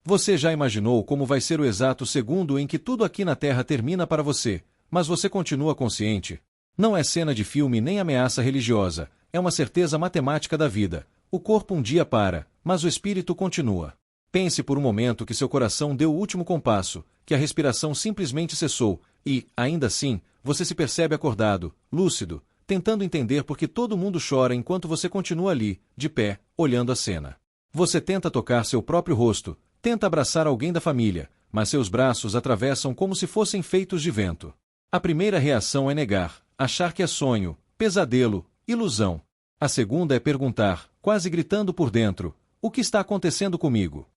Você já imaginou como vai ser o exato segundo em que tudo aqui na Terra termina para você, mas você continua consciente? Não é cena de filme nem ameaça religiosa, é uma certeza matemática da vida. O corpo um dia para, mas o espírito continua. Pense por um momento que seu coração deu o último compasso, que a respiração simplesmente cessou, e, ainda assim, você se percebe acordado, lúcido, tentando entender por que todo mundo chora enquanto você continua ali, de pé, olhando a cena. Você tenta tocar seu próprio rosto, tenta abraçar alguém da família, mas seus braços atravessam como se fossem feitos de vento. A primeira reação é negar, achar que é sonho, pesadelo, ilusão. A segunda é perguntar, quase gritando por dentro, o que está acontecendo comigo?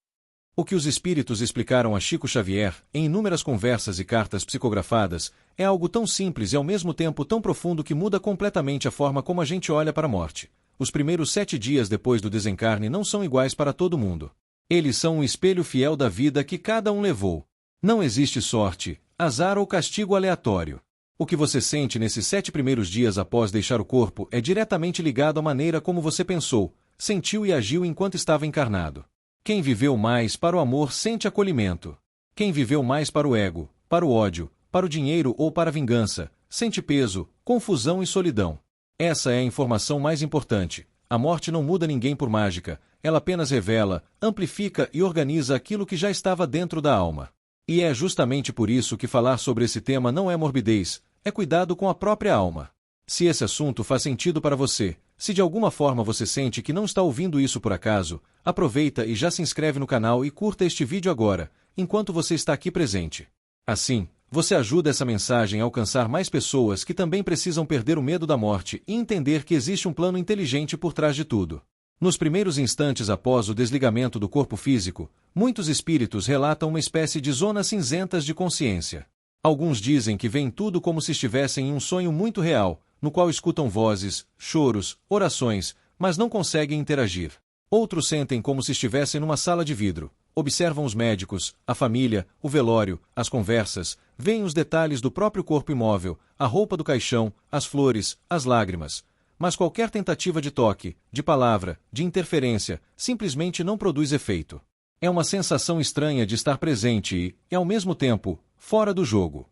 O que os espíritos explicaram a Chico Xavier, em inúmeras conversas e cartas psicografadas, é algo tão simples e ao mesmo tempo tão profundo que muda completamente a forma como a gente olha para a morte. Os primeiros 7 dias depois do desencarne não são iguais para todo mundo. Eles são um espelho fiel da vida que cada um levou. Não existe sorte, azar ou castigo aleatório. O que você sente nesses 7 primeiros dias após deixar o corpo é diretamente ligado à maneira como você pensou, sentiu e agiu enquanto estava encarnado. Quem viveu mais para o amor sente acolhimento. Quem viveu mais para o ego, para o ódio, para o dinheiro ou para a vingança, sente peso, confusão e solidão. Essa é a informação mais importante. A morte não muda ninguém por mágica, ela apenas revela, amplifica e organiza aquilo que já estava dentro da alma. E é justamente por isso que falar sobre esse tema não é morbidez, é cuidado com a própria alma. Se esse assunto faz sentido para você, se de alguma forma você sente que não está ouvindo isso por acaso, aproveita e já se inscreve no canal e curta este vídeo agora, enquanto você está aqui presente. Assim, você ajuda essa mensagem a alcançar mais pessoas que também precisam perder o medo da morte e entender que existe um plano inteligente por trás de tudo. Nos primeiros instantes após o desligamento do corpo físico, muitos espíritos relatam uma espécie de zonas cinzentas de consciência. Alguns dizem que veem tudo como se estivessem em um sonho muito real, no qual escutam vozes, choros, orações, mas não conseguem interagir. Outros sentem como se estivessem numa sala de vidro, observam os médicos, a família, o velório, as conversas, veem os detalhes do próprio corpo imóvel, a roupa do caixão, as flores, as lágrimas. Mas qualquer tentativa de toque, de palavra, de interferência, simplesmente não produz efeito. É uma sensação estranha de estar presente e, ao mesmo tempo, fora do jogo.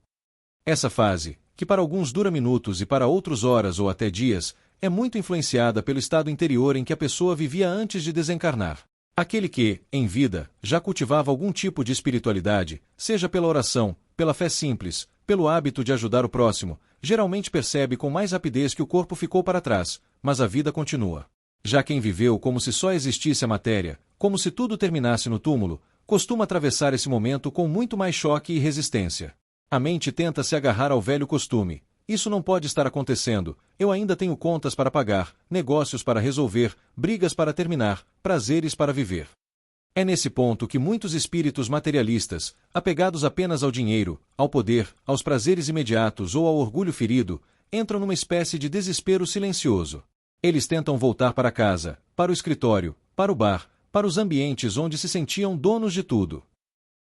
Essa fase, que para alguns dura minutos e para outros horas ou até dias, é muito influenciada pelo estado interior em que a pessoa vivia antes de desencarnar. Aquele que, em vida, já cultivava algum tipo de espiritualidade, seja pela oração, pela fé simples, pelo hábito de ajudar o próximo, geralmente percebe com mais rapidez que o corpo ficou para trás, mas a vida continua. Já quem viveu como se só existisse a matéria, como se tudo terminasse no túmulo, costuma atravessar esse momento com muito mais choque e resistência. A mente tenta se agarrar ao velho costume. Isso não pode estar acontecendo, eu ainda tenho contas para pagar, negócios para resolver, brigas para terminar, prazeres para viver. É nesse ponto que muitos espíritos materialistas, apegados apenas ao dinheiro, ao poder, aos prazeres imediatos ou ao orgulho ferido, entram numa espécie de desespero silencioso. Eles tentam voltar para casa, para o escritório, para o bar, para os ambientes onde se sentiam donos de tudo.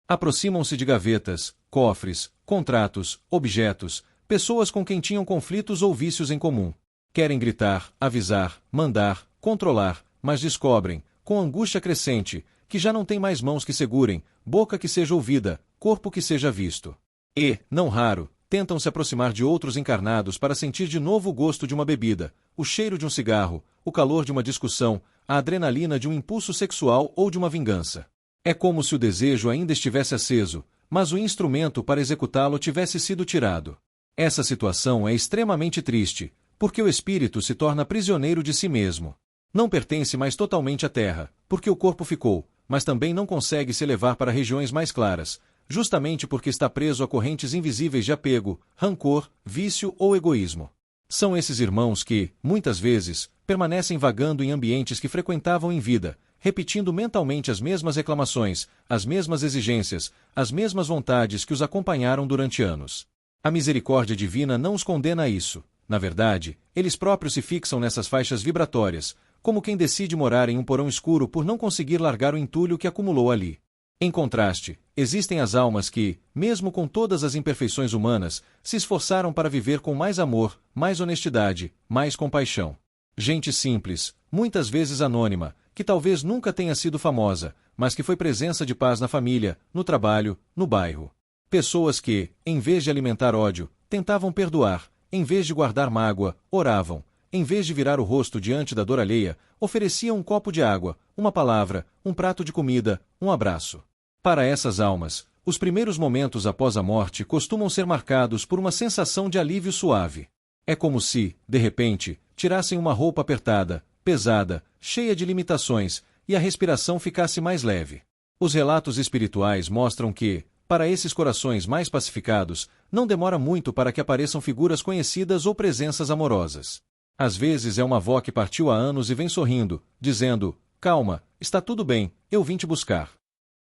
Aproximam-se de gavetas, cofres, contratos, objetos, pessoas com quem tinham conflitos ou vícios em comum. Querem gritar, avisar, mandar, controlar, mas descobrem, com angústia crescente, que já não tem mais mãos que segurem, boca que seja ouvida, corpo que seja visto. E, não raro, tentam se aproximar de outros encarnados para sentir de novo o gosto de uma bebida, o cheiro de um cigarro, o calor de uma discussão, a adrenalina de um impulso sexual ou de uma vingança. É como se o desejo ainda estivesse aceso, mas o instrumento para executá-lo tivesse sido tirado. Essa situação é extremamente triste, porque o espírito se torna prisioneiro de si mesmo. Não pertence mais totalmente à terra, porque o corpo ficou, mas também não consegue se elevar para regiões mais claras, justamente porque está preso a correntes invisíveis de apego, rancor, vício ou egoísmo. São esses irmãos que, muitas vezes, permanecem vagando em ambientes que frequentavam em vida, repetindo mentalmente as mesmas reclamações, as mesmas exigências, as mesmas vontades que os acompanharam durante anos. A misericórdia divina não os condena a isso. Na verdade, eles próprios se fixam nessas faixas vibratórias, como quem decide morar em um porão escuro por não conseguir largar o entulho que acumulou ali. Em contraste, existem as almas que, mesmo com todas as imperfeições humanas, se esforçaram para viver com mais amor, mais honestidade, mais compaixão. Gente simples, muitas vezes anônima, que talvez nunca tenha sido famosa, mas que foi presença de paz na família, no trabalho, no bairro. Pessoas que, em vez de alimentar ódio, tentavam perdoar, em vez de guardar mágoa, oravam, em vez de virar o rosto diante da dor alheia, ofereciam um copo de água, uma palavra, um prato de comida, um abraço. Para essas almas, os primeiros momentos após a morte costumam ser marcados por uma sensação de alívio suave. É como se, de repente, tirassem uma roupa apertada, pesada, cheia de limitações, e a respiração ficasse mais leve. Os relatos espirituais mostram que, para esses corações mais pacificados, não demora muito para que apareçam figuras conhecidas ou presenças amorosas. Às vezes é uma avó que partiu há anos e vem sorrindo, dizendo: "Calma, está tudo bem, eu vim te buscar."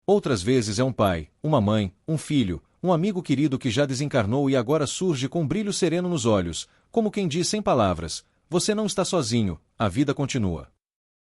Outras vezes é um pai, uma mãe, um filho, um amigo querido que já desencarnou e agora surge com um brilho sereno nos olhos, como quem diz sem palavras: "Você não está sozinho, a vida continua."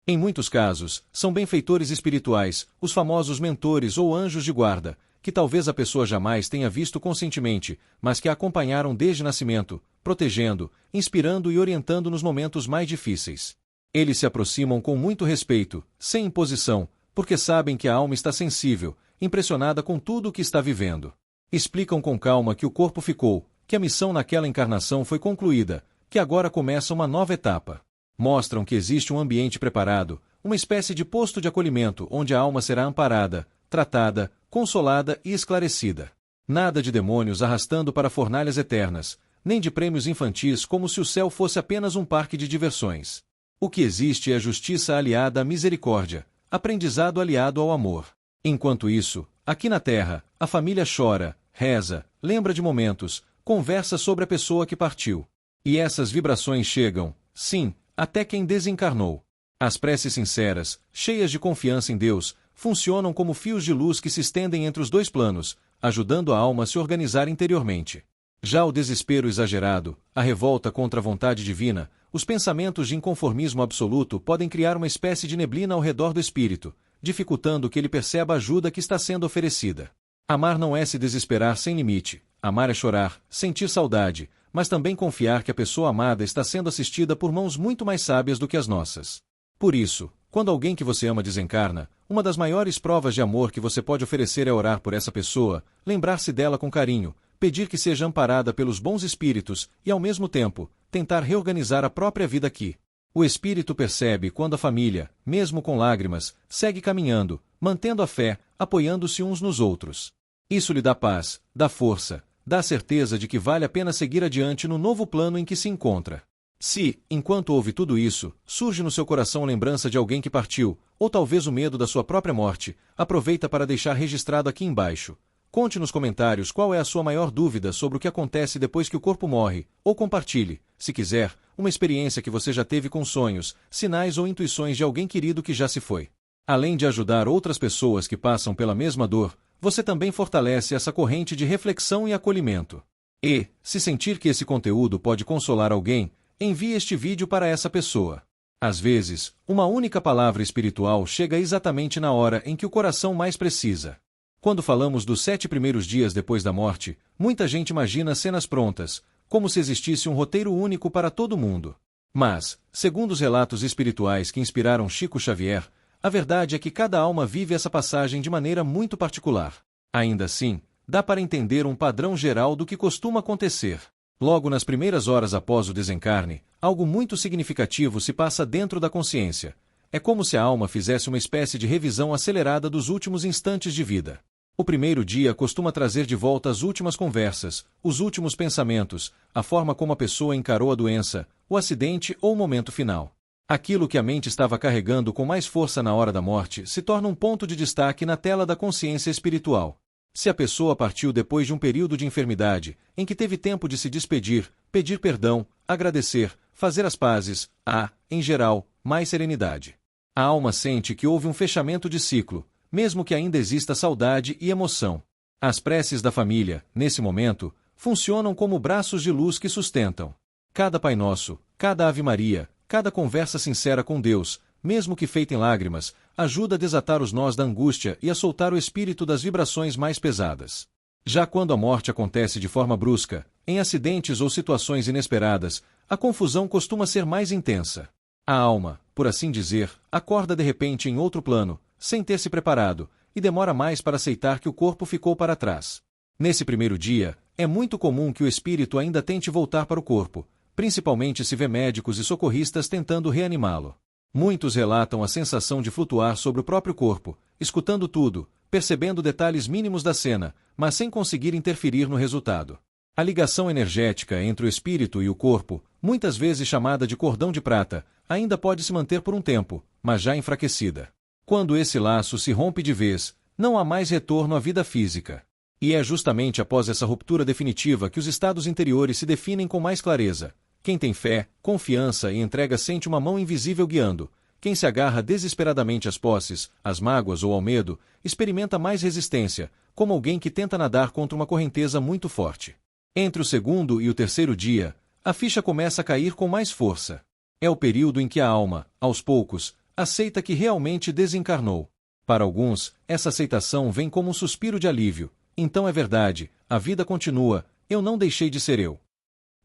Em muitos casos, são benfeitores espirituais, os famosos mentores ou anjos de guarda, que talvez a pessoa jamais tenha visto conscientemente, mas que a acompanharam desde nascimento, protegendo, inspirando e orientando nos momentos mais difíceis. Eles se aproximam com muito respeito, sem imposição, porque sabem que a alma está sensível, impressionada com tudo o que está vivendo. Explicam com calma que o corpo ficou, que a missão naquela encarnação foi concluída, que agora começa uma nova etapa. Mostram que existe um ambiente preparado, uma espécie de posto de acolhimento onde a alma será amparada, tratada, consolada e esclarecida. Nada de demônios arrastando para fornalhas eternas, nem de prêmios infantis como se o céu fosse apenas um parque de diversões. O que existe é a justiça aliada à misericórdia, aprendizado aliado ao amor. Enquanto isso, aqui na Terra, a família chora, reza, lembra de momentos, conversa sobre a pessoa que partiu. E essas vibrações chegam, sim, até quem desencarnou. As preces sinceras, cheias de confiança em Deus, funcionam como fios de luz que se estendem entre os dois planos, ajudando a alma a se organizar interiormente. Já o desespero exagerado, a revolta contra a vontade divina, os pensamentos de inconformismo absoluto podem criar uma espécie de neblina ao redor do espírito, dificultando que ele perceba a ajuda que está sendo oferecida. Amar não é se desesperar sem limite, amar é chorar, sentir saudade, mas também confiar que a pessoa amada está sendo assistida por mãos muito mais sábias do que as nossas. Por isso, quando alguém que você ama desencarna, uma das maiores provas de amor que você pode oferecer é orar por essa pessoa, lembrar-se dela com carinho, pedir que seja amparada pelos bons espíritos e, ao mesmo tempo, tentar reorganizar a própria vida aqui. O espírito percebe quando a família, mesmo com lágrimas, segue caminhando, mantendo a fé, apoiando-se uns nos outros. Isso lhe dá paz, dá força, dá a certeza de que vale a pena seguir adiante no novo plano em que se encontra. Se, enquanto ouve tudo isso, surge no seu coração a lembrança de alguém que partiu, ou talvez o medo da sua própria morte, aproveita para deixar registrado aqui embaixo. Conte nos comentários qual é a sua maior dúvida sobre o que acontece depois que o corpo morre, ou compartilhe, se quiser, uma experiência que você já teve com sonhos, sinais ou intuições de alguém querido que já se foi. Além de ajudar outras pessoas que passam pela mesma dor, você também fortalece essa corrente de reflexão e acolhimento. E, se sentir que esse conteúdo pode consolar alguém, envie este vídeo para essa pessoa. Às vezes, uma única palavra espiritual chega exatamente na hora em que o coração mais precisa. Quando falamos dos 7 primeiros dias depois da morte, muita gente imagina cenas prontas, como se existisse um roteiro único para todo mundo. Mas, segundo os relatos espirituais que inspiraram Chico Xavier, a verdade é que cada alma vive essa passagem de maneira muito particular. Ainda assim, dá para entender um padrão geral do que costuma acontecer. Logo nas primeiras horas após o desencarne, algo muito significativo se passa dentro da consciência. É como se a alma fizesse uma espécie de revisão acelerada dos últimos instantes de vida. O primeiro dia costuma trazer de volta as últimas conversas, os últimos pensamentos, a forma como a pessoa encarou a doença, o acidente ou o momento final. Aquilo que a mente estava carregando com mais força na hora da morte se torna um ponto de destaque na tela da consciência espiritual. Se a pessoa partiu depois de um período de enfermidade, em que teve tempo de se despedir, pedir perdão, agradecer, fazer as pazes, há, em geral, mais serenidade. A alma sente que houve um fechamento de ciclo, mesmo que ainda exista saudade e emoção. As preces da família, nesse momento, funcionam como braços de luz que sustentam. Cada Pai Nosso, cada Ave Maria, cada conversa sincera com Deus, mesmo que feita em lágrimas, ajuda a desatar os nós da angústia e a soltar o espírito das vibrações mais pesadas. Já quando a morte acontece de forma brusca, em acidentes ou situações inesperadas, a confusão costuma ser mais intensa. A alma, por assim dizer, acorda de repente em outro plano, sem ter se preparado, e demora mais para aceitar que o corpo ficou para trás. Nesse primeiro dia, é muito comum que o espírito ainda tente voltar para o corpo, principalmente se vê médicos e socorristas tentando reanimá-lo. Muitos relatam a sensação de flutuar sobre o próprio corpo, escutando tudo, percebendo detalhes mínimos da cena, mas sem conseguir interferir no resultado. A ligação energética entre o espírito e o corpo, muitas vezes chamada de cordão de prata, ainda pode se manter por um tempo, mas já enfraquecida. Quando esse laço se rompe de vez, não há mais retorno à vida física. E é justamente após essa ruptura definitiva que os estados interiores se definem com mais clareza. Quem tem fé, confiança e entrega sente uma mão invisível guiando. Quem se agarra desesperadamente às posses, às mágoas ou ao medo, experimenta mais resistência, como alguém que tenta nadar contra uma correnteza muito forte. Entre o segundo e o terceiro dia, a ficha começa a cair com mais força. É o período em que a alma, aos poucos, aceita que realmente desencarnou. Para alguns, essa aceitação vem como um suspiro de alívio. Então é verdade, a vida continua, eu não deixei de ser eu.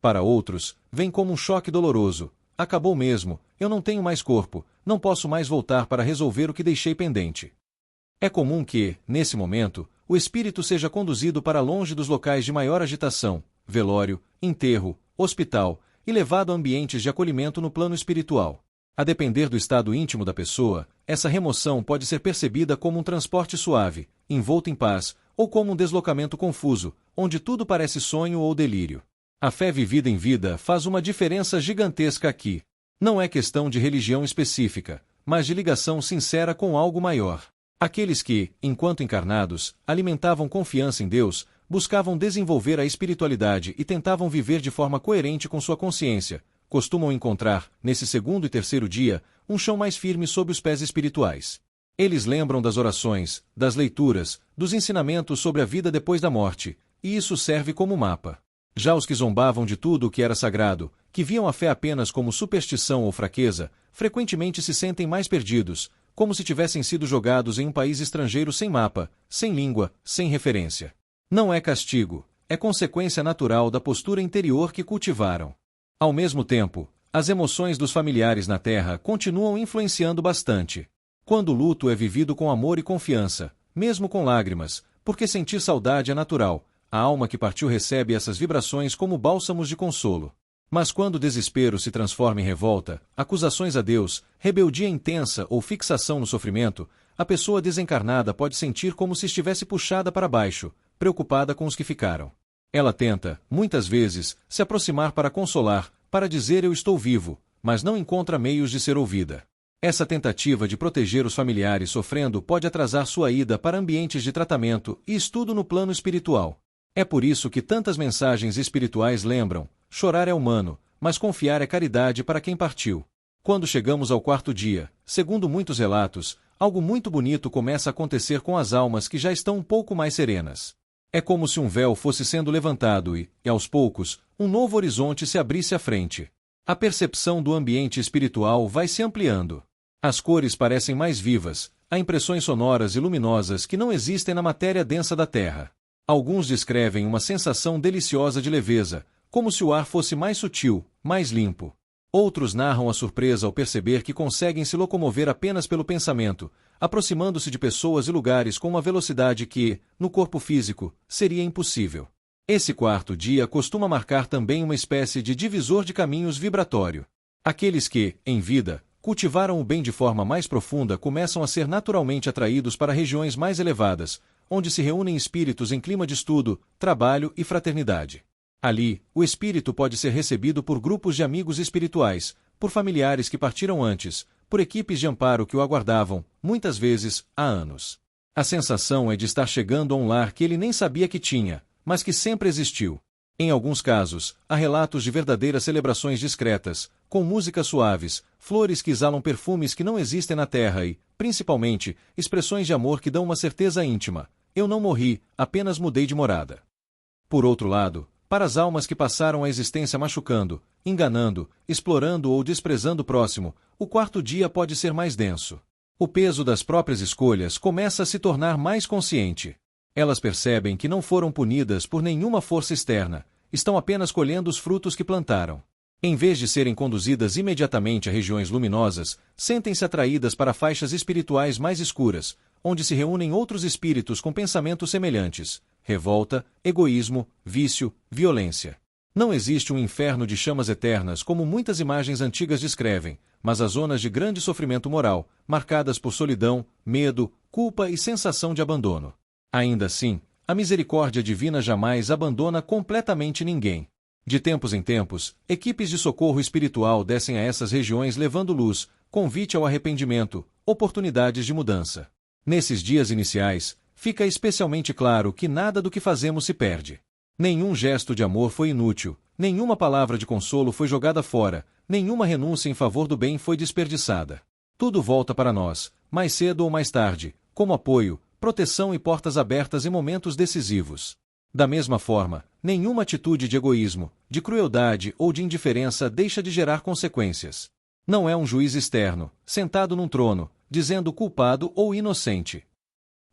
Para outros, vem como um choque doloroso. Acabou mesmo, eu não tenho mais corpo, não posso mais voltar para resolver o que deixei pendente. É comum que, nesse momento, o espírito seja conduzido para longe dos locais de maior agitação, velório, enterro, hospital, e levado a ambientes de acolhimento no plano espiritual. A depender do estado íntimo da pessoa, essa remoção pode ser percebida como um transporte suave, envolto em paz, ou como um deslocamento confuso, onde tudo parece sonho ou delírio. A fé vivida em vida faz uma diferença gigantesca aqui. Não é questão de religião específica, mas de ligação sincera com algo maior. Aqueles que, enquanto encarnados, alimentavam confiança em Deus, buscavam desenvolver a espiritualidade e tentavam viver de forma coerente com sua consciência, costumam encontrar, nesse segundo e terceiro dia, um chão mais firme sob os pés espirituais. Eles lembram das orações, das leituras, dos ensinamentos sobre a vida depois da morte, e isso serve como mapa. Já os que zombavam de tudo o que era sagrado, que viam a fé apenas como superstição ou fraqueza, frequentemente se sentem mais perdidos, como se tivessem sido jogados em um país estrangeiro sem mapa, sem língua, sem referência. Não é castigo, é consequência natural da postura interior que cultivaram. Ao mesmo tempo, as emoções dos familiares na Terra continuam influenciando bastante. Quando o luto é vivido com amor e confiança, mesmo com lágrimas, porque sentir saudade é natural, a alma que partiu recebe essas vibrações como bálsamos de consolo. Mas quando o desespero se transforma em revolta, acusações a Deus, rebeldia intensa ou fixação no sofrimento, a pessoa desencarnada pode sentir como se estivesse puxada para baixo, preocupada com os que ficaram. Ela tenta, muitas vezes, se aproximar para consolar, para dizer eu estou vivo, mas não encontra meios de ser ouvida. Essa tentativa de proteger os familiares sofrendo pode atrasar sua ida para ambientes de tratamento e estudo no plano espiritual. É por isso que tantas mensagens espirituais lembram: chorar é humano, mas confiar é caridade para quem partiu. Quando chegamos ao quarto dia, segundo muitos relatos, algo muito bonito começa a acontecer com as almas que já estão um pouco mais serenas. É como se um véu fosse sendo levantado e, aos poucos, um novo horizonte se abrisse à frente. A percepção do ambiente espiritual vai se ampliando. As cores parecem mais vivas, há impressões sonoras e luminosas que não existem na matéria densa da Terra. Alguns descrevem uma sensação deliciosa de leveza, como se o ar fosse mais sutil, mais limpo. Outros narram a surpresa ao perceber que conseguem se locomover apenas pelo pensamento, aproximando-se de pessoas e lugares com uma velocidade que, no corpo físico, seria impossível. Esse quarto dia costuma marcar também uma espécie de divisor de caminhos vibratório. Aqueles que, em vida, cultivaram o bem de forma mais profunda começam a ser naturalmente atraídos para regiões mais elevadas, onde se reúnem espíritos em clima de estudo, trabalho e fraternidade. Ali, o espírito pode ser recebido por grupos de amigos espirituais, por familiares que partiram antes, por equipes de amparo que o aguardavam, muitas vezes, há anos. A sensação é de estar chegando a um lar que ele nem sabia que tinha, mas que sempre existiu. Em alguns casos, há relatos de verdadeiras celebrações discretas, com músicas suaves, flores que exalam perfumes que não existem na Terra e, principalmente, expressões de amor que dão uma certeza íntima: eu não morri, apenas mudei de morada. Por outro lado, para as almas que passaram a existência machucando, enganando, explorando ou desprezando o próximo, o quarto dia pode ser mais denso. O peso das próprias escolhas começa a se tornar mais consciente. Elas percebem que não foram punidas por nenhuma força externa, estão apenas colhendo os frutos que plantaram. Em vez de serem conduzidas imediatamente a regiões luminosas, sentem-se atraídas para faixas espirituais mais escuras, onde se reúnem outros espíritos com pensamentos semelhantes: revolta, egoísmo, vício, violência. Não existe um inferno de chamas eternas como muitas imagens antigas descrevem, mas há zonas de grande sofrimento moral, marcadas por solidão, medo, culpa e sensação de abandono. Ainda assim, a misericórdia divina jamais abandona completamente ninguém. De tempos em tempos, equipes de socorro espiritual descem a essas regiões levando luz, convite ao arrependimento, oportunidades de mudança. Nesses dias iniciais, fica especialmente claro que nada do que fazemos se perde. Nenhum gesto de amor foi inútil, nenhuma palavra de consolo foi jogada fora, nenhuma renúncia em favor do bem foi desperdiçada. Tudo volta para nós, mais cedo ou mais tarde, como apoio, proteção e portas abertas em momentos decisivos. Da mesma forma, nenhuma atitude de egoísmo, de crueldade ou de indiferença deixa de gerar consequências. Não é um juiz externo, sentado num trono, dizendo culpado ou inocente.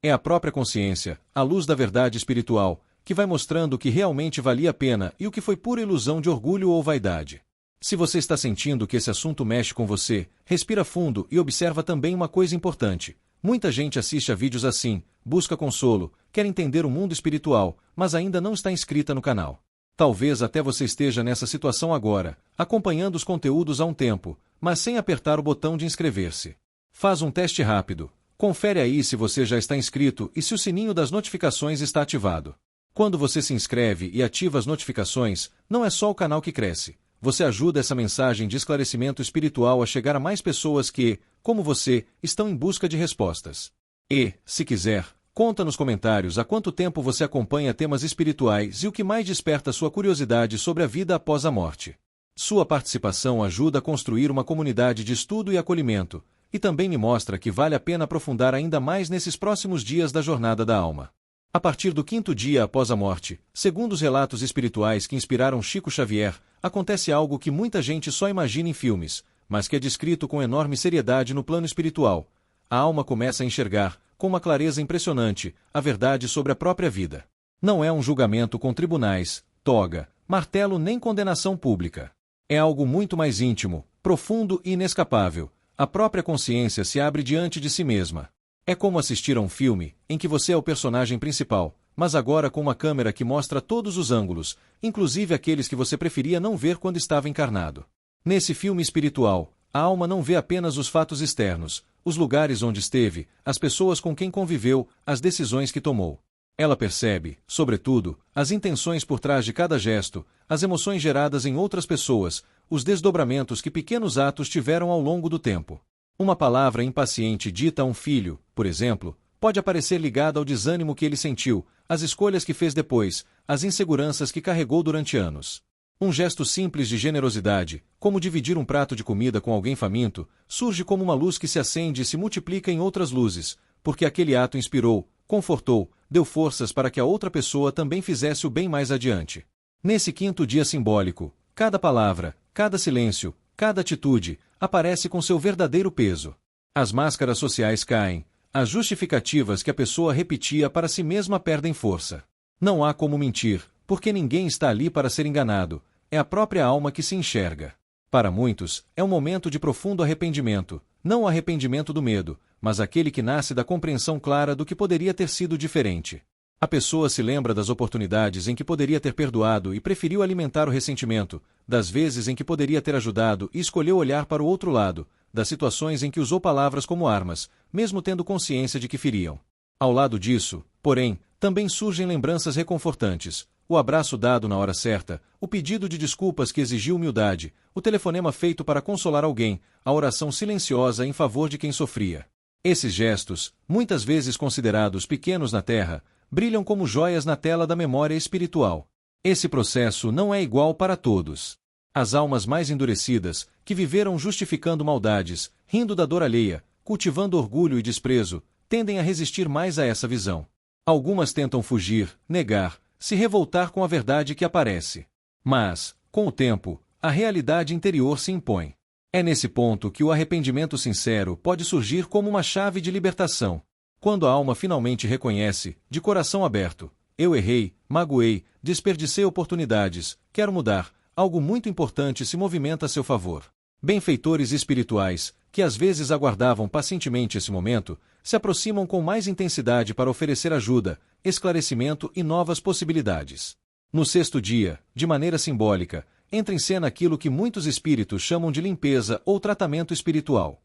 É a própria consciência, a luz da verdade espiritual, que vai mostrando o que realmente valia a pena e o que foi pura ilusão de orgulho ou vaidade. Se você está sentindo que esse assunto mexe com você, respira fundo e observa também uma coisa importante. Muita gente assiste a vídeos assim, busca consolo, quer entender o mundo espiritual, mas ainda não está inscrita no canal. Talvez até você esteja nessa situação agora, acompanhando os conteúdos há um tempo, mas sem apertar o botão de inscrever-se. Faz um teste rápido. Confere aí se você já está inscrito e se o sininho das notificações está ativado. Quando você se inscreve e ativa as notificações, não é só o canal que cresce. Você ajuda essa mensagem de esclarecimento espiritual a chegar a mais pessoas que, como você, estão em busca de respostas. E, se quiser, conta nos comentários há quanto tempo você acompanha temas espirituais e o que mais desperta sua curiosidade sobre a vida após a morte. Sua participação ajuda a construir uma comunidade de estudo e acolhimento, e também me mostra que vale a pena aprofundar ainda mais nesses próximos dias da jornada da alma. A partir do 5º dia após a morte, segundo os relatos espirituais que inspiraram Chico Xavier, acontece algo que muita gente só imagina em filmes, mas que é descrito com enorme seriedade no plano espiritual. A alma começa a enxergar, com uma clareza impressionante, a verdade sobre a própria vida. Não é um julgamento com tribunais, toga, martelo nem condenação pública. É algo muito mais íntimo, profundo e inescapável. A própria consciência se abre diante de si mesma. É como assistir a um filme, em que você é o personagem principal, mas agora com uma câmera que mostra todos os ângulos, inclusive aqueles que você preferia não ver quando estava encarnado. Nesse filme espiritual, a alma não vê apenas os fatos externos, os lugares onde esteve, as pessoas com quem conviveu, as decisões que tomou. Ela percebe, sobretudo, as intenções por trás de cada gesto, as emoções geradas em outras pessoas, os desdobramentos que pequenos atos tiveram ao longo do tempo. Uma palavra impaciente dita a um filho, por exemplo, pode aparecer ligada ao desânimo que ele sentiu, às escolhas que fez depois, às inseguranças que carregou durante anos. Um gesto simples de generosidade, como dividir um prato de comida com alguém faminto, surge como uma luz que se acende e se multiplica em outras luzes, porque aquele ato inspirou, confortou, deu forças para que a outra pessoa também fizesse o bem mais adiante. Nesse 5º dia simbólico, cada palavra, cada silêncio, cada atitude, aparece com seu verdadeiro peso. As máscaras sociais caem, as justificativas que a pessoa repetia para si mesma perdem força. Não há como mentir, porque ninguém está ali para ser enganado, é a própria alma que se enxerga. Para muitos, é um momento de profundo arrependimento, não o arrependimento do medo, mas aquele que nasce da compreensão clara do que poderia ter sido diferente. A pessoa se lembra das oportunidades em que poderia ter perdoado e preferiu alimentar o ressentimento, das vezes em que poderia ter ajudado e escolheu olhar para o outro lado, das situações em que usou palavras como armas, mesmo tendo consciência de que feriam. Ao lado disso, porém, também surgem lembranças reconfortantes, o abraço dado na hora certa, o pedido de desculpas que exigiu humildade, o telefonema feito para consolar alguém, a oração silenciosa em favor de quem sofria. Esses gestos, muitas vezes considerados pequenos na Terra, brilham como joias na tela da memória espiritual. Esse processo não é igual para todos. As almas mais endurecidas, que viveram justificando maldades, rindo da dor alheia, cultivando orgulho e desprezo, tendem a resistir mais a essa visão. Algumas tentam fugir, negar, se revoltar com a verdade que aparece. Mas, com o tempo, a realidade interior se impõe. É nesse ponto que o arrependimento sincero pode surgir como uma chave de libertação. Quando a alma finalmente reconhece, de coração aberto, eu errei, magoei, desperdicei oportunidades, quero mudar, algo muito importante se movimenta a seu favor. Benfeitores espirituais, que às vezes aguardavam pacientemente esse momento, se aproximam com mais intensidade para oferecer ajuda, esclarecimento e novas possibilidades. No sexto dia, de maneira simbólica, entra em cena aquilo que muitos espíritos chamam de limpeza ou tratamento espiritual.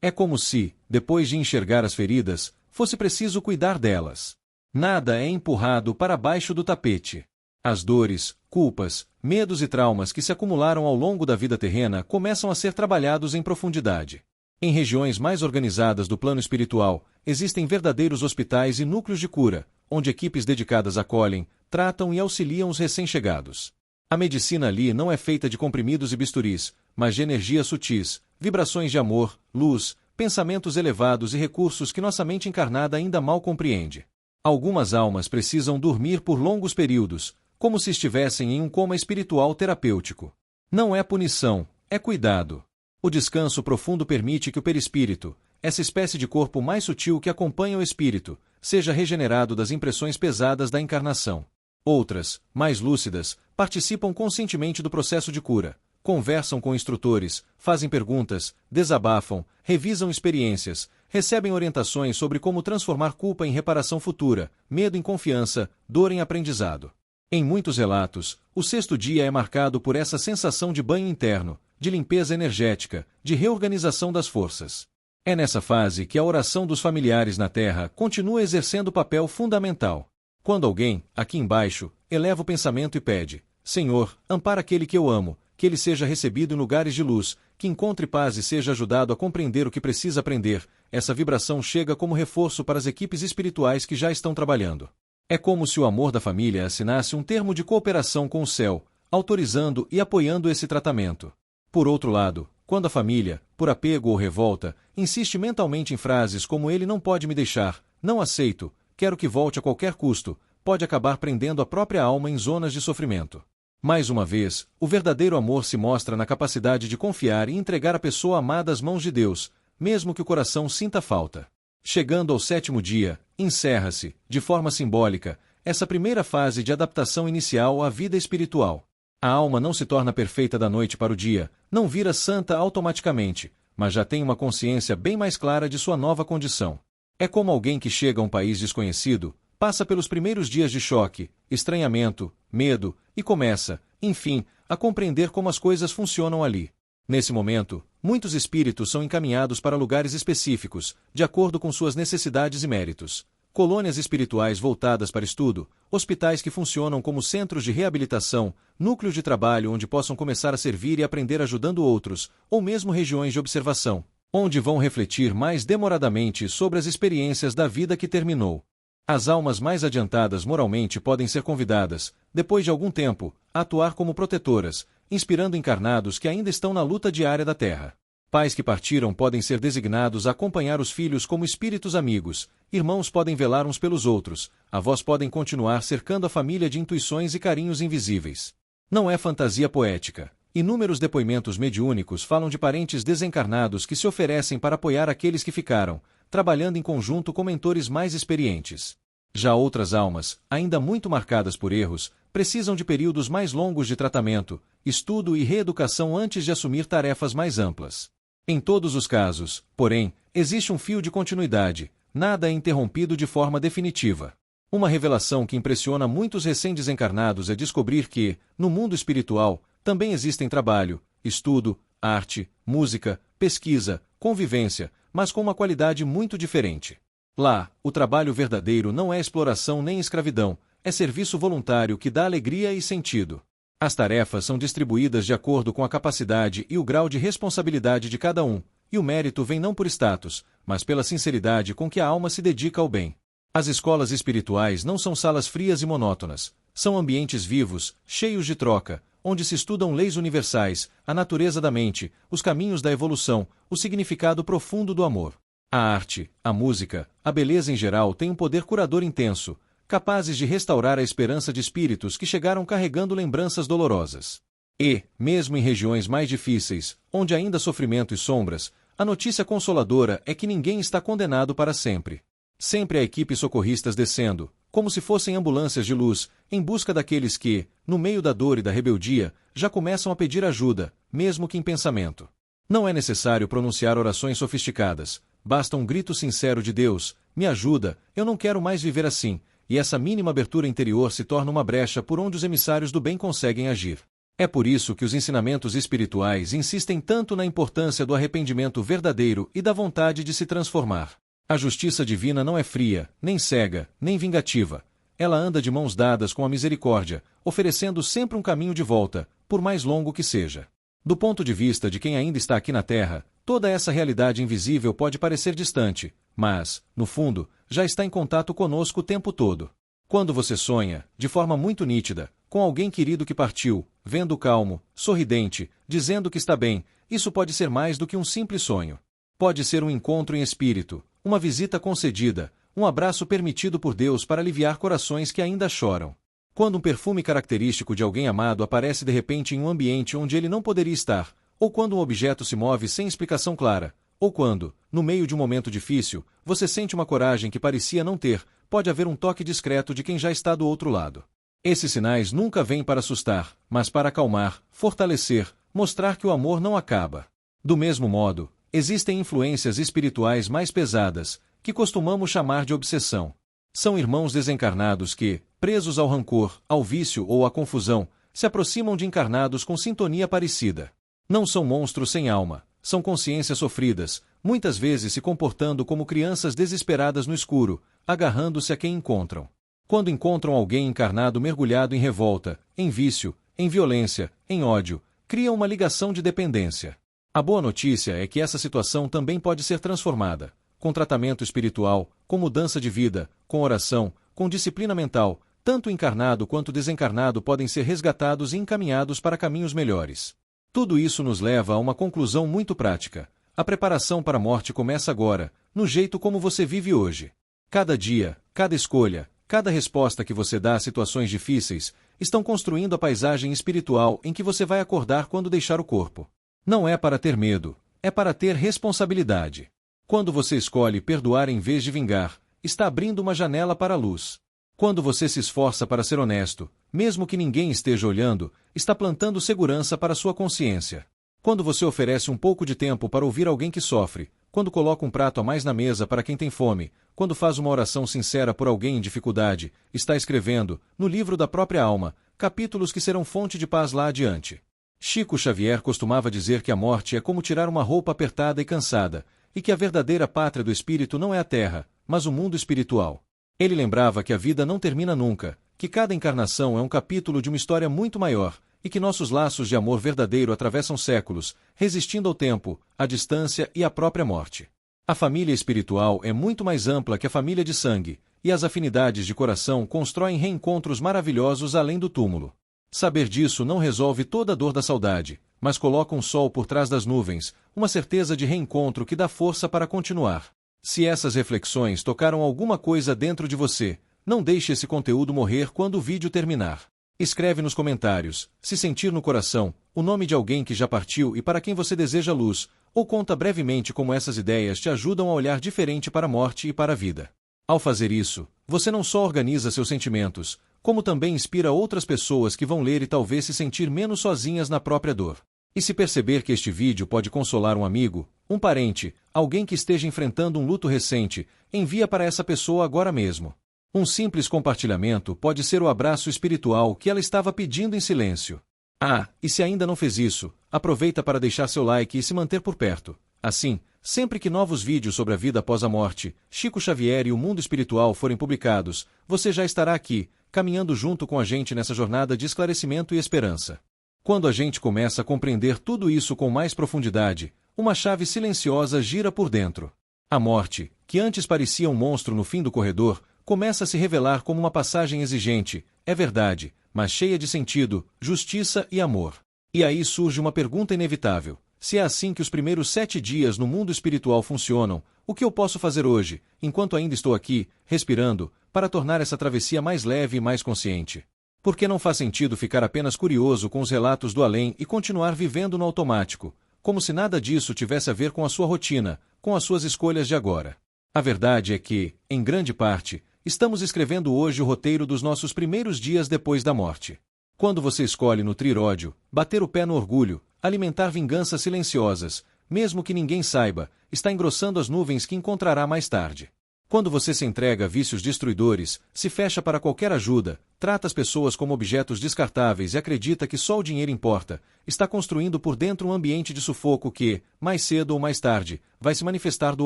É como se, depois de enxergar as feridas, fosse preciso cuidar delas. Nada é empurrado para baixo do tapete. As dores, culpas, medos e traumas que se acumularam ao longo da vida terrena começam a ser trabalhados em profundidade. Em regiões mais organizadas do plano espiritual, existem verdadeiros hospitais e núcleos de cura, onde equipes dedicadas acolhem, tratam e auxiliam os recém-chegados. A medicina ali não é feita de comprimidos e bisturis, mas de energias sutis, vibrações de amor, luz, pensamentos elevados e recursos que nossa mente encarnada ainda mal compreende. Algumas almas precisam dormir por longos períodos, como se estivessem em um coma espiritual terapêutico. Não é punição, é cuidado. O descanso profundo permite que o perispírito, essa espécie de corpo mais sutil que acompanha o espírito, seja regenerado das impressões pesadas da encarnação. Outras, mais lúcidas, participam conscientemente do processo de cura, conversam com instrutores, fazem perguntas, desabafam, revisam experiências, recebem orientações sobre como transformar culpa em reparação futura, medo em confiança, dor em aprendizado. Em muitos relatos, o sexto dia é marcado por essa sensação de banho interno, de limpeza energética, de reorganização das forças. É nessa fase que a oração dos familiares na Terra continua exercendo papel fundamental. Quando alguém, aqui embaixo, eleva o pensamento e pede: Senhor, ampara aquele que eu amo, que ele seja recebido em lugares de luz, que encontre paz e seja ajudado a compreender o que precisa aprender, essa vibração chega como reforço para as equipes espirituais que já estão trabalhando. É como se o amor da família assinasse um termo de cooperação com o céu, autorizando e apoiando esse tratamento. Por outro lado, quando a família, por apego ou revolta, insiste mentalmente em frases como ele não pode me deixar, não aceito, quero que volte a qualquer custo, pode acabar prendendo a própria alma em zonas de sofrimento. Mais uma vez, o verdadeiro amor se mostra na capacidade de confiar e entregar a pessoa amada às mãos de Deus, mesmo que o coração sinta falta. Chegando ao sétimo dia, encerra-se, de forma simbólica, essa primeira fase de adaptação inicial à vida espiritual. A alma não se torna perfeita da noite para o dia, não vira santa automaticamente, mas já tem uma consciência bem mais clara de sua nova condição. É como alguém que chega a um país desconhecido, passa pelos primeiros dias de choque, estranhamento, medo, e começa, enfim, a compreender como as coisas funcionam ali. Nesse momento, muitos espíritos são encaminhados para lugares específicos, de acordo com suas necessidades e méritos. Colônias espirituais voltadas para estudo, hospitais que funcionam como centros de reabilitação, núcleos de trabalho onde possam começar a servir e aprender ajudando outros, ou mesmo regiões de observação, onde vão refletir mais demoradamente sobre as experiências da vida que terminou. As almas mais adiantadas moralmente podem ser convidadas, depois de algum tempo, a atuar como protetoras, inspirando encarnados que ainda estão na luta diária da Terra. Pais que partiram podem ser designados a acompanhar os filhos como espíritos amigos, irmãos podem velar uns pelos outros, avós podem continuar cercando a família de intuições e carinhos invisíveis. Não é fantasia poética. Inúmeros depoimentos mediúnicos falam de parentes desencarnados que se oferecem para apoiar aqueles que ficaram, trabalhando em conjunto com mentores mais experientes. Já outras almas, ainda muito marcadas por erros, precisam de períodos mais longos de tratamento, estudo e reeducação antes de assumir tarefas mais amplas. Em todos os casos, porém, existe um fio de continuidade, nada é interrompido de forma definitiva. Uma revelação que impressiona muitos recém-desencarnados é descobrir que, no mundo espiritual, também existem trabalho, estudo, arte, música, pesquisa, convivência, mas com uma qualidade muito diferente. Lá, o trabalho verdadeiro não é exploração nem escravidão, é serviço voluntário que dá alegria e sentido. As tarefas são distribuídas de acordo com a capacidade e o grau de responsabilidade de cada um, e o mérito vem não por status, mas pela sinceridade com que a alma se dedica ao bem. As escolas espirituais não são salas frias e monótonas, são ambientes vivos, cheios de troca, onde se estudam leis universais, a natureza da mente, os caminhos da evolução, o significado profundo do amor. A arte, a música, a beleza em geral têm um poder curador intenso, capazes de restaurar a esperança de espíritos que chegaram carregando lembranças dolorosas. E, mesmo em regiões mais difíceis, onde ainda há sofrimento e sombras, a notícia consoladora é que ninguém está condenado para sempre. Sempre há equipes socorristas descendo, como se fossem ambulâncias de luz, em busca daqueles que, no meio da dor e da rebeldia, já começam a pedir ajuda, mesmo que em pensamento. Não é necessário pronunciar orações sofisticadas, basta um grito sincero de Deus, me ajuda, eu não quero mais viver assim, e essa mínima abertura interior se torna uma brecha por onde os emissários do bem conseguem agir. É por isso que os ensinamentos espirituais insistem tanto na importância do arrependimento verdadeiro e da vontade de se transformar. A justiça divina não é fria, nem cega, nem vingativa. Ela anda de mãos dadas com a misericórdia, oferecendo sempre um caminho de volta, por mais longo que seja. Do ponto de vista de quem ainda está aqui na Terra, toda essa realidade invisível pode parecer distante, mas, no fundo, já está em contato conosco o tempo todo. Quando você sonha, de forma muito nítida, com alguém querido que partiu, vendo calmo, sorridente, dizendo que está bem, isso pode ser mais do que um simples sonho. Pode ser um encontro em espírito, uma visita concedida, um abraço permitido por Deus para aliviar corações que ainda choram. Quando um perfume característico de alguém amado aparece de repente em um ambiente onde ele não poderia estar, ou quando um objeto se move sem explicação clara, ou quando, no meio de um momento difícil, você sente uma coragem que parecia não ter, pode haver um toque discreto de quem já está do outro lado. Esses sinais nunca vêm para assustar, mas para acalmar, fortalecer, mostrar que o amor não acaba. Do mesmo modo, existem influências espirituais mais pesadas, que costumamos chamar de obsessão. São irmãos desencarnados que, presos ao rancor, ao vício ou à confusão, se aproximam de encarnados com sintonia parecida. Não são monstros sem alma, são consciências sofridas, muitas vezes se comportando como crianças desesperadas no escuro, agarrando-se a quem encontram. Quando encontram alguém encarnado mergulhado em revolta, em vício, em violência, em ódio, criam uma ligação de dependência. A boa notícia é que essa situação também pode ser transformada, com tratamento espiritual, com mudança de vida, com oração, com disciplina mental, tanto o encarnado quanto o desencarnado podem ser resgatados e encaminhados para caminhos melhores. Tudo isso nos leva a uma conclusão muito prática. A preparação para a morte começa agora, no jeito como você vive hoje. Cada dia, cada escolha, cada resposta que você dá a situações difíceis, estão construindo a paisagem espiritual em que você vai acordar quando deixar o corpo. Não é para ter medo, é para ter responsabilidade. Quando você escolhe perdoar em vez de vingar, está abrindo uma janela para a luz. Quando você se esforça para ser honesto, mesmo que ninguém esteja olhando, está plantando segurança para sua consciência. Quando você oferece um pouco de tempo para ouvir alguém que sofre, quando coloca um prato a mais na mesa para quem tem fome, quando faz uma oração sincera por alguém em dificuldade, está escrevendo, no livro da própria alma, capítulos que serão fonte de paz lá adiante. Chico Xavier costumava dizer que a morte é como tirar uma roupa apertada e cansada, e que a verdadeira pátria do espírito não é a terra, mas o mundo espiritual. Ele lembrava que a vida não termina nunca, que cada encarnação é um capítulo de uma história muito maior, e que nossos laços de amor verdadeiro atravessam séculos, resistindo ao tempo, à distância e à própria morte. A família espiritual é muito mais ampla que a família de sangue, e as afinidades de coração constroem reencontros maravilhosos além do túmulo. Saber disso não resolve toda a dor da saudade, mas coloca um sol por trás das nuvens, uma certeza de reencontro que dá força para continuar. Se essas reflexões tocaram alguma coisa dentro de você, não deixe esse conteúdo morrer quando o vídeo terminar. Escreve nos comentários, se sentir no coração, o nome de alguém que já partiu e para quem você deseja luz, ou conta brevemente como essas ideias te ajudam a olhar diferente para a morte e para a vida. Ao fazer isso, você não só organiza seus sentimentos, como também inspira outras pessoas que vão ler e talvez se sentir menos sozinhas na própria dor. E se perceber que este vídeo pode consolar um amigo, um parente, alguém que esteja enfrentando um luto recente, envia para essa pessoa agora mesmo. Um simples compartilhamento pode ser o abraço espiritual que ela estava pedindo em silêncio. Ah, e se ainda não fez isso, aproveita para deixar seu like e se manter por perto. Assim, sempre que novos vídeos sobre a vida após a morte, Chico Xavier e o mundo espiritual forem publicados, você já estará aqui, caminhando junto com a gente nessa jornada de esclarecimento e esperança. Quando a gente começa a compreender tudo isso com mais profundidade, uma chave silenciosa gira por dentro. A morte, que antes parecia um monstro no fim do corredor, começa a se revelar como uma passagem exigente, é verdade, mas cheia de sentido, justiça e amor. E aí surge uma pergunta inevitável. Se é assim que os primeiros 7 dias no mundo espiritual funcionam, o que eu posso fazer hoje, enquanto ainda estou aqui, respirando, para tornar essa travessia mais leve e mais consciente? Porque não faz sentido ficar apenas curioso com os relatos do além e continuar vivendo no automático, como se nada disso tivesse a ver com a sua rotina, com as suas escolhas de agora. A verdade é que, em grande parte, estamos escrevendo hoje o roteiro dos nossos primeiros dias depois da morte. Quando você escolhe nutrir ódio, bater o pé no orgulho, alimentar vinganças silenciosas, mesmo que ninguém saiba, está engrossando as nuvens que encontrará mais tarde. Quando você se entrega a vícios destruidores, se fecha para qualquer ajuda, trata as pessoas como objetos descartáveis e acredita que só o dinheiro importa, está construindo por dentro um ambiente de sufoco que, mais cedo ou mais tarde, vai se manifestar do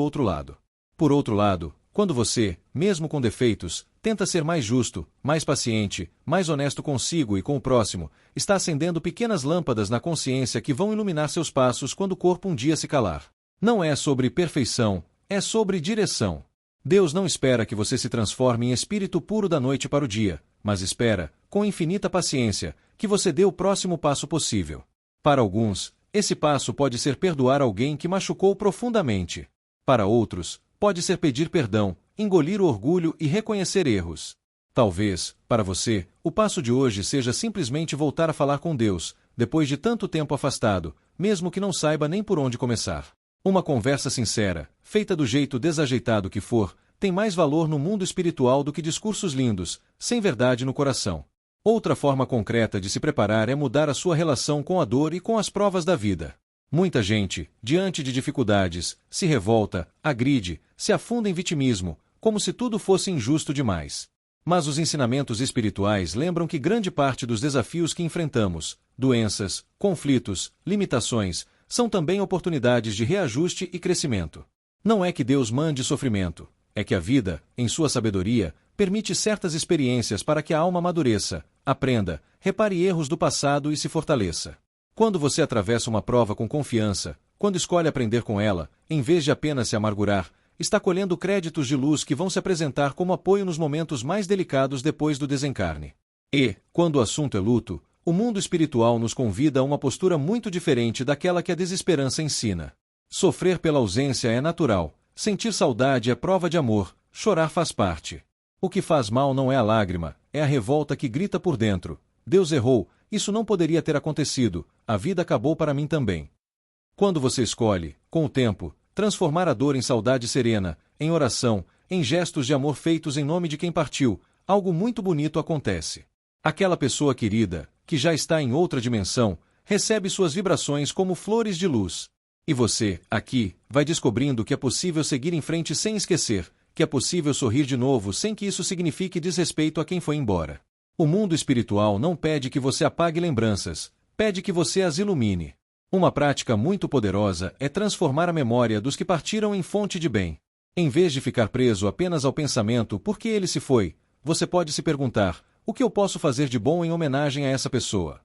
outro lado. Por outro lado, quando você, mesmo com defeitos, tenta ser mais justo, mais paciente, mais honesto consigo e com o próximo, está acendendo pequenas lâmpadas na consciência que vão iluminar seus passos quando o corpo um dia se calar. Não é sobre perfeição, é sobre direção. Deus não espera que você se transforme em espírito puro da noite para o dia, mas espera, com infinita paciência, que você dê o próximo passo possível. Para alguns, esse passo pode ser perdoar alguém que machucou profundamente. Para outros, pode ser pedir perdão, engolir o orgulho e reconhecer erros. Talvez, para você, o passo de hoje seja simplesmente voltar a falar com Deus, depois de tanto tempo afastado, mesmo que não saiba nem por onde começar. Uma conversa sincera, feita do jeito desajeitado que for, tem mais valor no mundo espiritual do que discursos lindos, sem verdade no coração. Outra forma concreta de se preparar é mudar a sua relação com a dor e com as provas da vida. Muita gente, diante de dificuldades, se revolta, agride, se afunda em vitimismo, como se tudo fosse injusto demais. Mas os ensinamentos espirituais lembram que grande parte dos desafios que enfrentamos, doenças, conflitos, limitações, são também oportunidades de reajuste e crescimento. Não é que Deus mande sofrimento, é que a vida, em sua sabedoria, permite certas experiências para que a alma amadureça, aprenda, repare erros do passado e se fortaleça. Quando você atravessa uma prova com confiança, quando escolhe aprender com ela, em vez de apenas se amargurar, está colhendo créditos de luz que vão se apresentar como apoio nos momentos mais delicados depois do desencarne. E, quando o assunto é luto, o mundo espiritual nos convida a uma postura muito diferente daquela que a desesperança ensina. Sofrer pela ausência é natural, sentir saudade é prova de amor, chorar faz parte. O que faz mal não é a lágrima, é a revolta que grita por dentro. Deus errou, isso não poderia ter acontecido, a vida acabou para mim também. Quando você escolhe, com o tempo, transformar a dor em saudade serena, em oração, em gestos de amor feitos em nome de quem partiu, algo muito bonito acontece. Aquela pessoa querida, que já está em outra dimensão, recebe suas vibrações como flores de luz. E você, aqui, vai descobrindo que é possível seguir em frente sem esquecer, que é possível sorrir de novo sem que isso signifique desrespeito a quem foi embora. O mundo espiritual não pede que você apague lembranças, pede que você as ilumine. Uma prática muito poderosa é transformar a memória dos que partiram em fonte de bem. Em vez de ficar preso apenas ao pensamento por que ele se foi, você pode se perguntar: o que eu posso fazer de bom em homenagem a essa pessoa?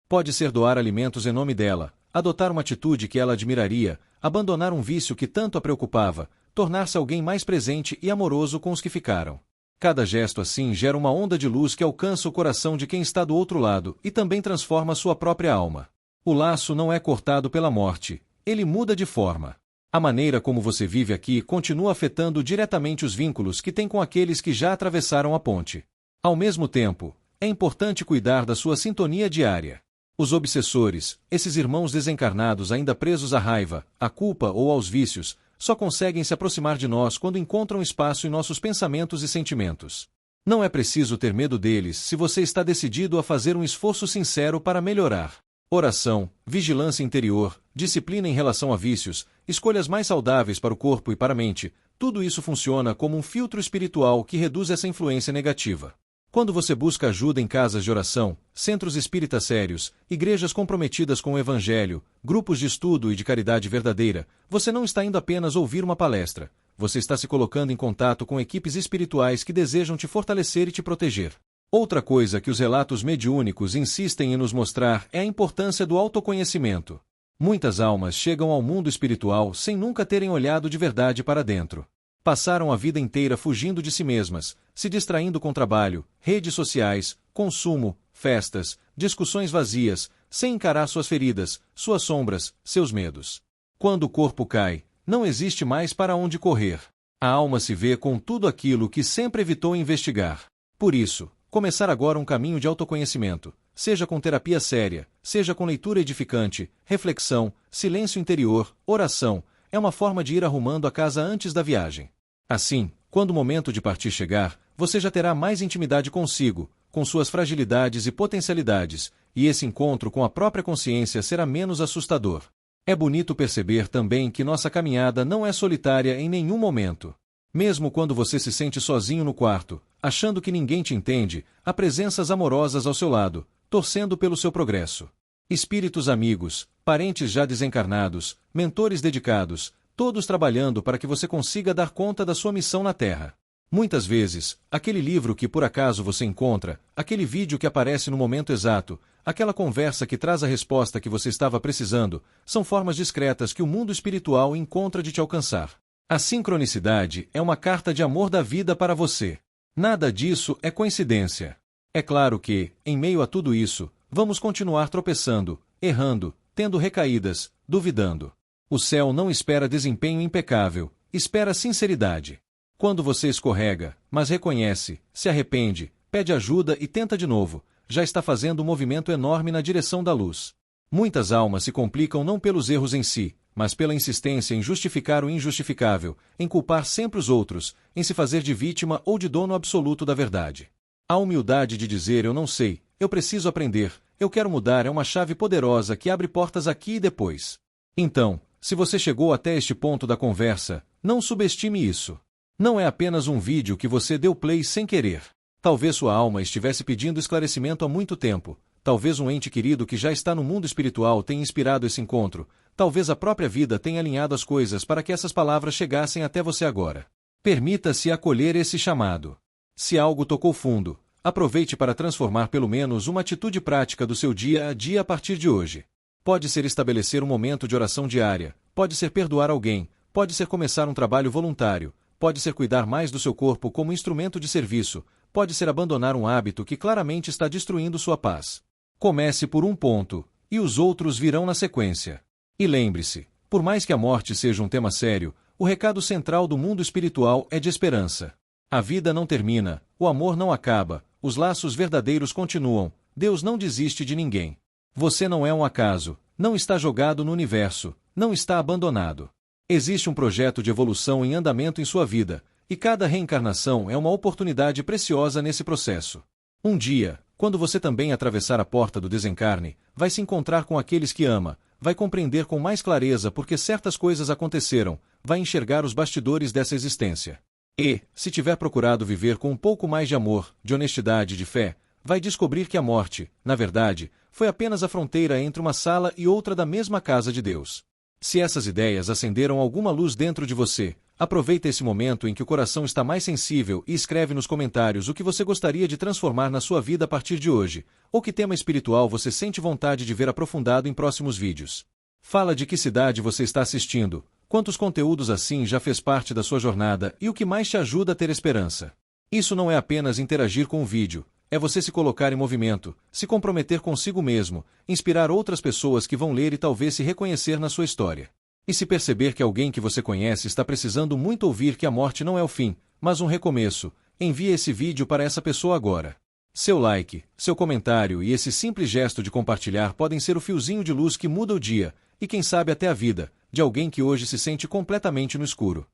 Pode ser doar alimentos em nome dela, adotar uma atitude que ela admiraria, abandonar um vício que tanto a preocupava, tornar-se alguém mais presente e amoroso com os que ficaram. Cada gesto assim gera uma onda de luz que alcança o coração de quem está do outro lado e também transforma sua própria alma. O laço não é cortado pela morte, ele muda de forma. A maneira como você vive aqui continua afetando diretamente os vínculos que tem com aqueles que já atravessaram a ponte. Ao mesmo tempo, é importante cuidar da sua sintonia diária. Os obsessores, esses irmãos desencarnados ainda presos à raiva, à culpa ou aos vícios, só conseguem se aproximar de nós quando encontram espaço em nossos pensamentos e sentimentos. Não é preciso ter medo deles se você está decidido a fazer um esforço sincero para melhorar. Oração, vigilância interior, disciplina em relação a vícios, escolhas mais saudáveis para o corpo e para a mente, tudo isso funciona como um filtro espiritual que reduz essa influência negativa. Quando você busca ajuda em casas de oração, centros espíritas sérios, igrejas comprometidas com o Evangelho, grupos de estudo e de caridade verdadeira, você não está indo apenas ouvir uma palestra, você está se colocando em contato com equipes espirituais que desejam te fortalecer e te proteger. Outra coisa que os relatos mediúnicos insistem em nos mostrar é a importância do autoconhecimento. Muitas almas chegam ao mundo espiritual sem nunca terem olhado de verdade para dentro. Passaram a vida inteira fugindo de si mesmas, se distraindo com trabalho, redes sociais, consumo, festas, discussões vazias, sem encarar suas feridas, suas sombras, seus medos. Quando o corpo cai, não existe mais para onde correr. A alma se vê com tudo aquilo que sempre evitou investigar. Por isso, começar agora um caminho de autoconhecimento, seja com terapia séria, seja com leitura edificante, reflexão, silêncio interior, oração, é uma forma de ir arrumando a casa antes da viagem. Assim, quando o momento de partir chegar, você já terá mais intimidade consigo, com suas fragilidades e potencialidades, e esse encontro com a própria consciência será menos assustador. É bonito perceber também que nossa caminhada não é solitária em nenhum momento. Mesmo quando você se sente sozinho no quarto, achando que ninguém te entende, há presenças amorosas ao seu lado, torcendo pelo seu progresso. Espíritos amigos, parentes já desencarnados, mentores dedicados, todos trabalhando para que você consiga dar conta da sua missão na Terra. Muitas vezes, aquele livro que por acaso você encontra, aquele vídeo que aparece no momento exato, aquela conversa que traz a resposta que você estava precisando, são formas discretas que o mundo espiritual encontra de te alcançar. A sincronicidade é uma carta de amor da vida para você. Nada disso é coincidência. É claro que, em meio a tudo isso, vamos continuar tropeçando, errando, tendo recaídas, duvidando. O céu não espera desempenho impecável, espera sinceridade. Quando você escorrega, mas reconhece, se arrepende, pede ajuda e tenta de novo, já está fazendo um movimento enorme na direção da luz. Muitas almas se complicam não pelos erros em si, mas pela insistência em justificar o injustificável, em culpar sempre os outros, em se fazer de vítima ou de dono absoluto da verdade. A humildade de dizer eu não sei, eu preciso aprender, eu quero mudar é uma chave poderosa que abre portas aqui e depois. Então, se você chegou até este ponto da conversa, não subestime isso. Não é apenas um vídeo que você deu play sem querer. Talvez sua alma estivesse pedindo esclarecimento há muito tempo. Talvez um ente querido que já está no mundo espiritual tenha inspirado esse encontro. Talvez a própria vida tenha alinhado as coisas para que essas palavras chegassem até você agora. Permita-se acolher esse chamado. Se algo tocou fundo, aproveite para transformar pelo menos uma atitude prática do seu dia a dia a partir de hoje. Pode ser estabelecer um momento de oração diária, pode ser perdoar alguém, pode ser começar um trabalho voluntário, pode ser cuidar mais do seu corpo como instrumento de serviço, pode ser abandonar um hábito que claramente está destruindo sua paz. Comece por um ponto, e os outros virão na sequência. E lembre-se, por mais que a morte seja um tema sério, o recado central do mundo espiritual é de esperança. A vida não termina, o amor não acaba, os laços verdadeiros continuam, Deus não desiste de ninguém. Você não é um acaso, não está jogado no universo, não está abandonado. Existe um projeto de evolução em andamento em sua vida, e cada reencarnação é uma oportunidade preciosa nesse processo. Um dia, quando você também atravessar a porta do desencarne, vai se encontrar com aqueles que ama, vai compreender com mais clareza por que certas coisas aconteceram, vai enxergar os bastidores dessa existência. E, se tiver procurado viver com um pouco mais de amor, de honestidade e de fé, vai descobrir que a morte, na verdade, foi apenas a fronteira entre uma sala e outra da mesma casa de Deus. Se essas ideias acenderam alguma luz dentro de você, aproveita esse momento em que o coração está mais sensível e escreve nos comentários o que você gostaria de transformar na sua vida a partir de hoje, ou que tema espiritual você sente vontade de ver aprofundado em próximos vídeos. Fala de que cidade você está assistindo, quantos conteúdos assim já fez parte da sua jornada e o que mais te ajuda a ter esperança. Isso não é apenas interagir com o vídeo, é você se colocar em movimento, se comprometer consigo mesmo, inspirar outras pessoas que vão ler e talvez se reconhecer na sua história. E se perceber que alguém que você conhece está precisando muito ouvir que a morte não é o fim, mas um recomeço, envie esse vídeo para essa pessoa agora. Seu like, seu comentário e esse simples gesto de compartilhar podem ser o fiozinho de luz que muda o dia, e quem sabe até a vida, de alguém que hoje se sente completamente no escuro.